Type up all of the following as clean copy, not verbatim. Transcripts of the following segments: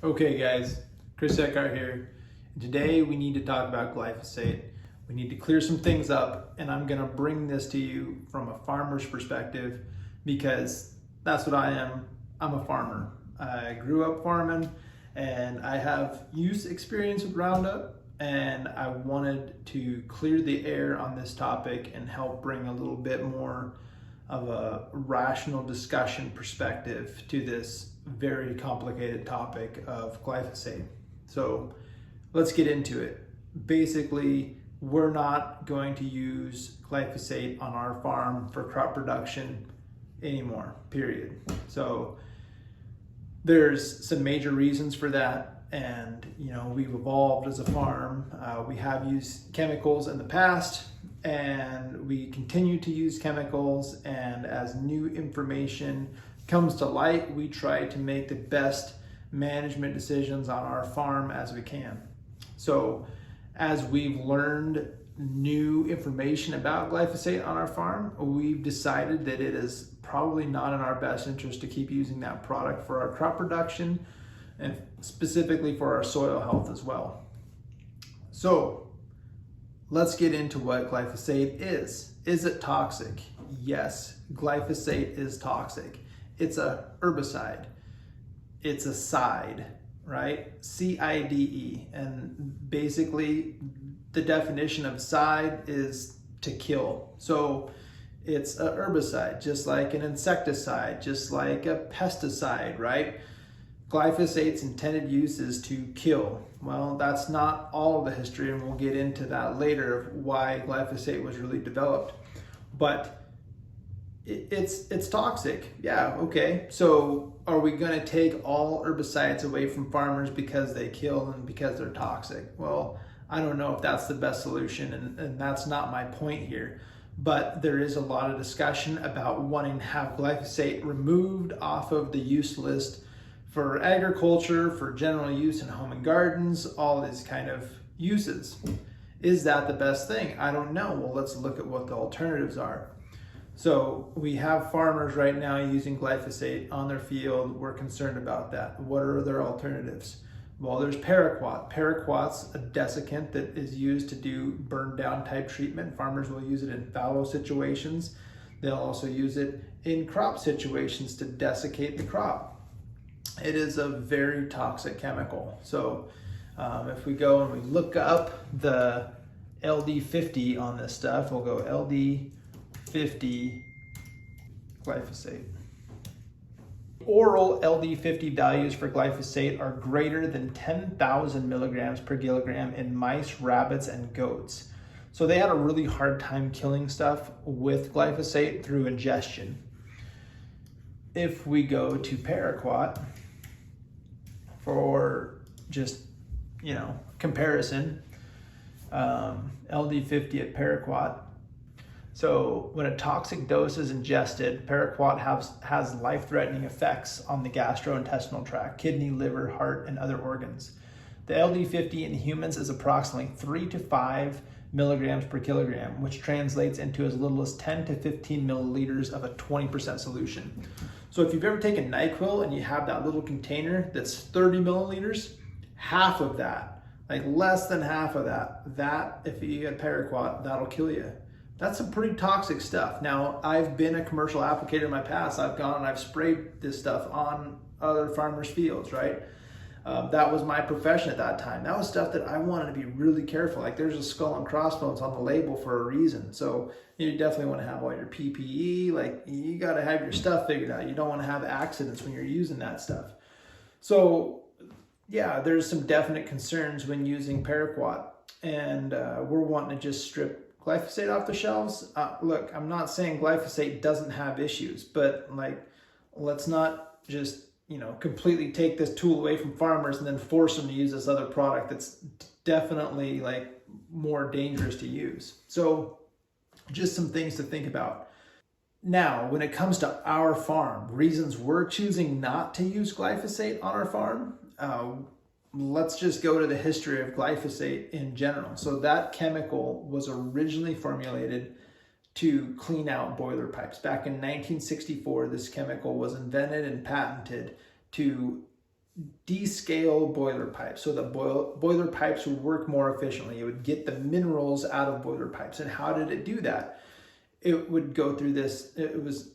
Okay guys, Chris Eckhart here. Today we need to talk about glyphosate. We need to clear some things up, and I'm gonna bring this to you from a farmer's perspective because that's what I am. I'm a farmer. I grew up farming and I have use experience with Roundup, and I wanted to clear the air on this topic and help bring a little bit more of a rational discussion perspective to this very complicated topic of glyphosate. So let's get into it. Basically, we're not going to use glyphosate on our farm for crop production anymore, period. So there's some major reasons for that, and we've evolved as a farm. We have used chemicals in the past, and we continue to use chemicals, and as new information comes to light, we try to make the best management decisions on our farm as we can. So as we've learned new information about glyphosate on our farm, we've decided that it is probably not in our best interest to keep using that product for our crop production and specifically for our soil health as well. So let's get into what glyphosate is. Is it toxic? Yes, glyphosate is toxic. It's a herbicide. It's a side, right? CIDE. And basically the definition of side is to kill. So it's a herbicide, just like an insecticide, just like a pesticide, right? Glyphosate's intended use is to kill. Well, that's not all of the history, and we'll get into that later of why glyphosate was really developed. But it's toxic. Yeah, okay. So are we going to take all herbicides away from farmers because they kill and because they're toxic? Well, I don't know if that's the best solution, and that's not my point here. But there is a lot of discussion about wanting to have glyphosate removed off of the use list for agriculture, for general use in home and gardens, all these kind of uses. Is that the best thing? I don't know. Well, let's look at what the alternatives are. So we have farmers right now using glyphosate on their field. We're concerned about that. What are their alternatives? Well, there's paraquat. Paraquat's a desiccant that is used to do burn down type treatment. Farmers will use it in fallow situations. They'll also use it in crop situations to desiccate the crop. It is a very toxic chemical. So if we go and we look up the LD50 on this stuff, we'll go LD50 glyphosate. Oral LD50 values for glyphosate are greater than 10,000 milligrams per kilogram in mice, rabbits, and goats. So they had a really hard time killing stuff with glyphosate through ingestion. If we go to paraquat for just, comparison, LD50 at paraquat. So when a toxic dose is ingested, paraquat has life-threatening effects on the gastrointestinal tract, kidney, liver, heart, and other organs. The LD50 in humans is approximately 3 to 5 milligrams per kilogram, which translates into as little as 10 to 15 milliliters of a 20% solution. So if you've ever taken NyQuil and you have that little container that's 30 milliliters, half of that, like less than half of that if you get paraquat, that'll kill you. That's some pretty toxic stuff. Now, I've been a commercial applicator in my past. I've gone and I've sprayed this stuff on other farmers' fields, right? That was my profession at that time. That was stuff that I wanted to be really careful. Like there's a skull and crossbones on the label for a reason. So you definitely want to have all your PPE. Like you got to have your stuff figured out. You don't want to have accidents when you're using that stuff. So yeah, there's some definite concerns when using paraquat, and we're wanting to just strip glyphosate off the shelves. Look, I'm not saying glyphosate doesn't have issues, but let's not just completely take this tool away from farmers and then force them to use this other product that's definitely more dangerous to use. So just some things to think about. Now, when it comes to our farm, reasons we're choosing not to use glyphosate on our farm, let's just go to the history of glyphosate in general. So that chemical was originally formulated to clean out boiler pipes. Back in 1964, this chemical was invented and patented to descale boiler pipes. So the boiler pipes would work more efficiently. It would get the minerals out of boiler pipes. And how did it do that? It would go through this, it was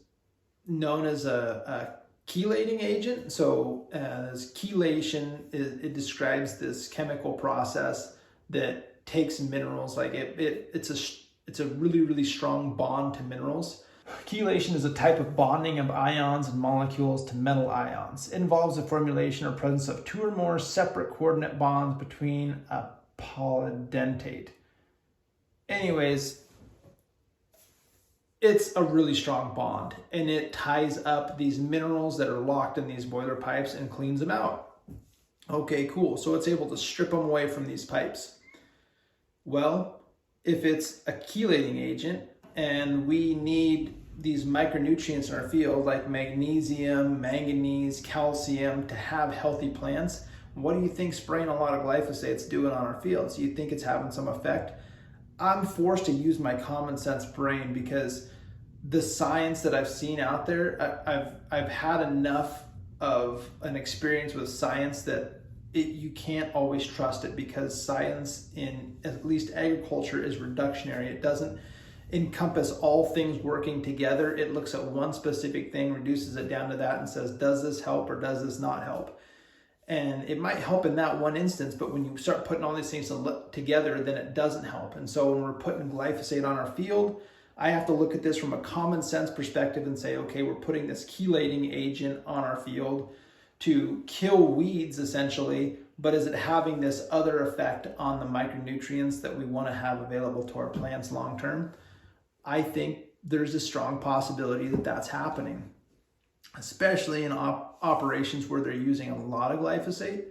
known as a chelating agent. So this chelation, it describes this chemical process that takes minerals, like it's a really, really strong bond to minerals. Chelation is a type of bonding of ions and molecules to metal ions. It involves the formulation or presence of two or more separate coordinate bonds between a polydentate. Anyways, it's a really strong bond, and it ties up these minerals that are locked in these boiler pipes and cleans them out. Okay, cool. So it's able to strip them away from these pipes. Well, if it's a chelating agent and we need these micronutrients in our field like magnesium, manganese, calcium to have healthy plants, what do you think spraying a lot of glyphosate's doing on our fields? Do you think it's having some effect? I'm forced to use my common sense brain because the science that I've seen out there, I've had enough of an experience with science that you can't always trust it, because science in at least agriculture is reductionary. It doesn't encompass all things working together. It looks at one specific thing, reduces it down to that, and says, does this help or does this not help? And it might help in that one instance, but when you start putting all these things together, then it doesn't help. And so when we're putting glyphosate on our field, I have to look at this from a common sense perspective and say, okay, we're putting this chelating agent on our field to kill weeds essentially, but is it having this other effect on the micronutrients that we want to have available to our plants long term? I think there's a strong possibility that that's happening, especially in operations where they're using a lot of glyphosate,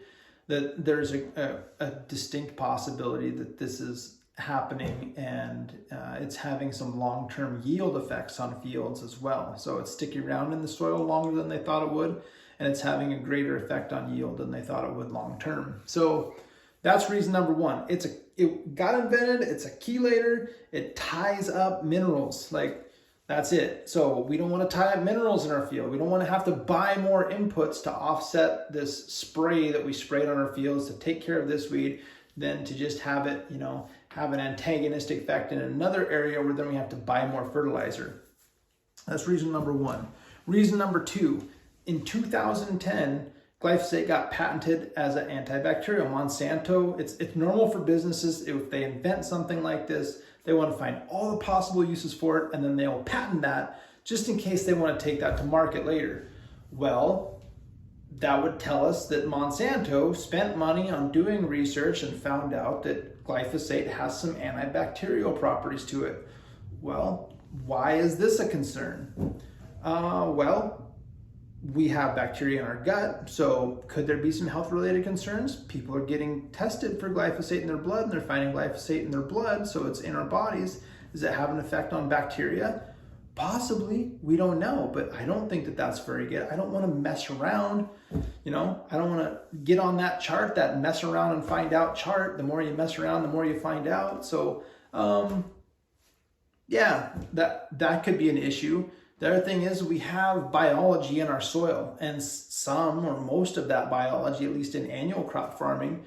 that there's a distinct possibility that this is happening, and it's having some long-term yield effects on fields as well. So it's sticking around in the soil longer than they thought it would, and it's having a greater effect on yield than they thought it would long term. So that's reason number one. It got invented, it's a chelator, it ties up minerals. Like, that's it. So we don't want to tie up minerals in our field. We don't want to have to buy more inputs to offset this spray that we sprayed on our fields to take care of this weed, than to just have it, have an antagonistic effect in another area where then we have to buy more fertilizer. That's reason number one. Reason number two, in 2010, glyphosate got patented as an antibacterial. Monsanto, it's normal for businesses, if they invent something like this, they want to find all the possible uses for it, and then they'll patent that just in case they want to take that to market later. Well, that would tell us that Monsanto spent money on doing research and found out that glyphosate has some antibacterial properties to it. Well, why is this a concern? Well, we have bacteria in our gut, so could there be some health-related concerns? People are getting tested for glyphosate in their blood, and they're finding glyphosate in their blood, so it's in our bodies. Does it have an effect on bacteria? Possibly, we don't know, but I don't think that that's very good. I don't want to mess around, I don't want to get on that chart, that mess around and find out chart. The more you mess around, the more you find out. So, yeah, that could be an issue. The other thing is we have biology in our soil, and some or most of that biology, at least in annual crop farming,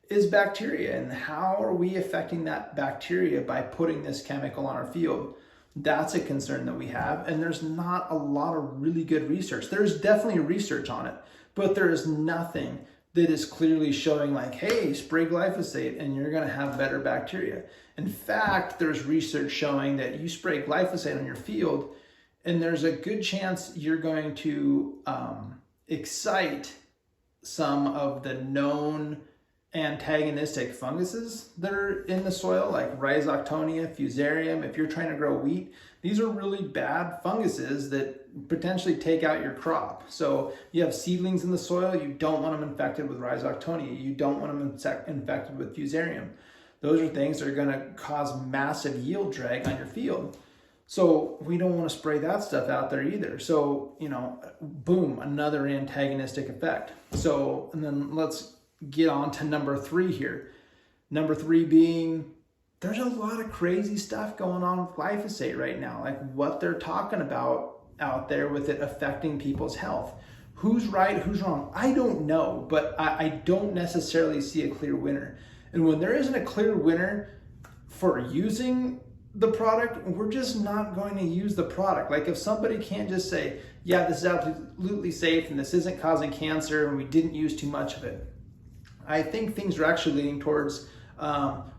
is bacteria. And how are we affecting that bacteria by putting this chemical on our field? That's a concern that we have, and there's not a lot of really good research. There's definitely research on it, but there is nothing that is clearly showing like, hey, spray glyphosate and you're going to have better bacteria. In fact, there's research showing that you spray glyphosate on your field, and there's a good chance you're going to excite some of the known antagonistic funguses that are in the soil, like Rhizoctonia, Fusarium. If you're trying to grow wheat, these are really bad funguses that potentially take out your crop. So you have seedlings in the soil, you don't want them infected with Rhizoctonia. You don't want them infected with Fusarium. Those are things that are going to cause massive yield drag on your field. So we don't want to spray that stuff out there either. So, boom, another antagonistic effect. So, and then let's get on to number 3 here. Number 3 being, there's a lot of crazy stuff going on with glyphosate right now, like what they're talking about out there with it affecting people's health. Who's right, who's wrong? I don't know, but I don't necessarily see a clear winner. And when there isn't a clear winner for using the product, we're just not going to use the product. Like if somebody can't just say, yeah, this is absolutely safe and this isn't causing cancer and we didn't use too much of it. I think things are actually leaning towards,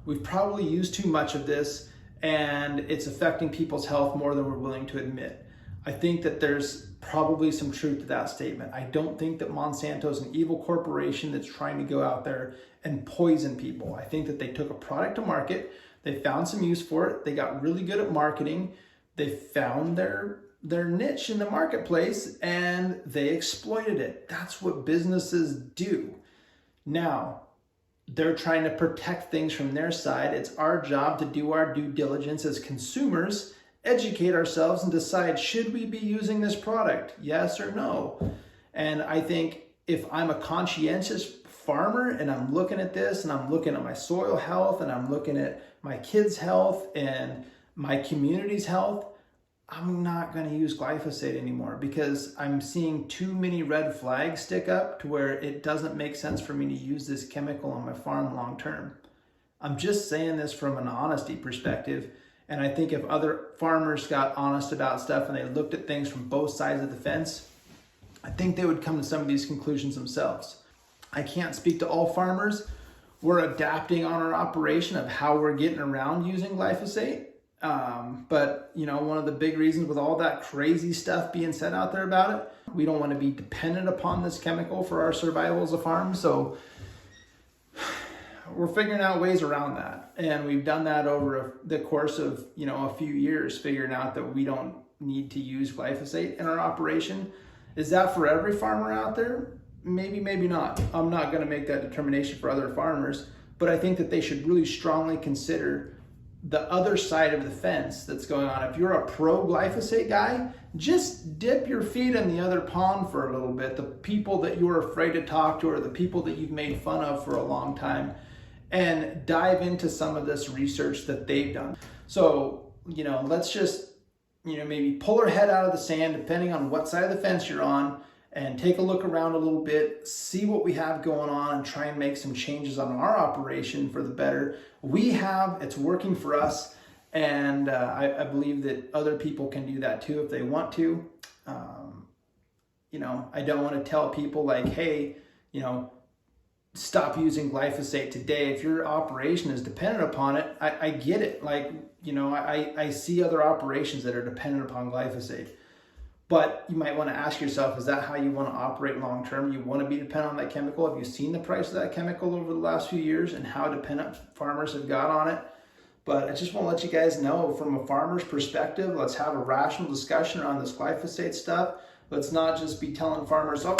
we've probably used too much of this and it's affecting people's health more than we're willing to admit. I think that there's probably some truth to that statement. I don't think that Monsanto is an evil corporation that's trying to go out there and poison people. I think that they took a product to market, they found some use for it, they got really good at marketing, they found their niche in the marketplace and they exploited it. That's what businesses do. Now, they're trying to protect things from their side. It's our job to do our due diligence as consumers, educate ourselves and decide, should we be using this product? Yes or no? And I think if I'm a conscientious farmer and I'm looking at this and I'm looking at my soil health and I'm looking at my kids' health and my community's health, I'm not going to use glyphosate anymore because I'm seeing too many red flags stick up to where it doesn't make sense for me to use this chemical on my farm long term. I'm just saying this from an honesty perspective. And I think if other farmers got honest about stuff and they looked at things from both sides of the fence, I think they would come to some of these conclusions themselves. I can't speak to all farmers. We're adapting on our operation of how we're getting around using glyphosate. But you know, one of the big reasons with all that crazy stuff being said out there about it, we don't want to be dependent upon this chemical for our survival as a farm. So we're figuring out ways around that. And we've done that over the course of, you know, a few years, figuring out that we don't need to use glyphosate in our operation. Is that for every farmer out there? Maybe, maybe not. I'm not going to make that determination for other farmers, but I think that they should really strongly consider the other side of the fence that's going on. If you're a pro glyphosate guy, just dip your feet in the other pond for a little bit. The people that you're afraid to talk to or the people that you've made fun of for a long time, and dive into some of this research that they've done. So, you know, let's just, you know, maybe pull our head out of the sand, depending on what side of the fence you're on, and take a look around a little bit, see what we have going on, and try and make some changes on our operation for the better. It's working for us, and I believe that other people can do that too if they want to. You know, I don't want to tell people like, hey, you know, stop using glyphosate today. If your operation is dependent upon it, I get it. Like, you know, I see other operations that are dependent upon glyphosate. But you might want to ask yourself, is that how you want to operate long term? You want to be dependent on that chemical? Have you seen the price of that chemical over the last few years and how dependent farmers have got on it? But I just want to let you guys know from a farmer's perspective, let's have a rational discussion around this glyphosate stuff. Let's not just be telling farmers, oh,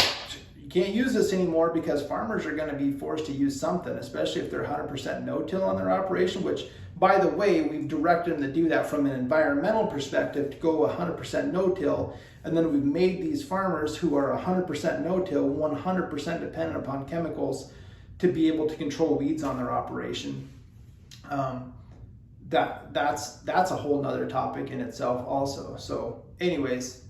you can't use this anymore, because farmers are going to be forced to use something, especially if they're 100% no-till on their operation, which, by the way, we've directed them to do that from an environmental perspective, to go 100% no-till, and then we've made these farmers who are 100% no-till 100% dependent upon chemicals to be able to control weeds on their operation. That's a whole nother topic in itself also. So anyways,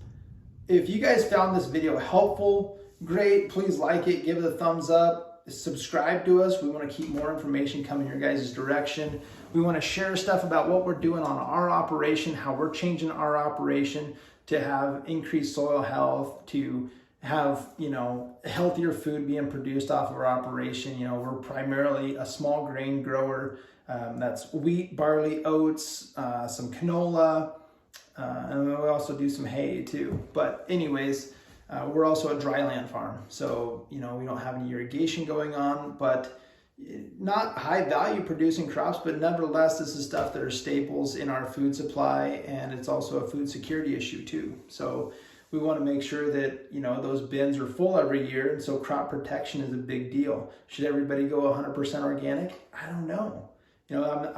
if you guys found this video helpful, great, please like it, give it a thumbs up, subscribe to us. We want to keep more information coming your guys' direction. We want to share stuff about what we're doing on our operation, how we're changing our operation to have increased soil health, to have, you know, healthier food being produced off of our operation. You know, we're primarily a small grain grower. That's wheat, barley, oats, some canola, and we also do some hay too. But anyways, we're also a dryland farm. So, you know, we don't have any irrigation going on, but not high value producing crops, but nevertheless, this is stuff that are staples in our food supply, and it's also a food security issue too. So we want to make sure that, you know, those bins are full every year, and so crop protection is a big deal. Should everybody go 100% organic? I don't know. You know,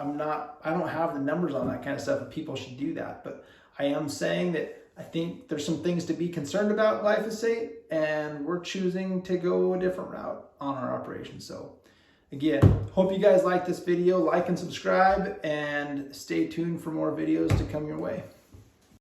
I don't have the numbers on that kind of stuff, if people should do that, but I am saying that I think there's some things to be concerned about glyphosate, and we're choosing to go a different route on our operation. So again, hope you guys like this video, like and subscribe, and stay tuned for more videos to come your way.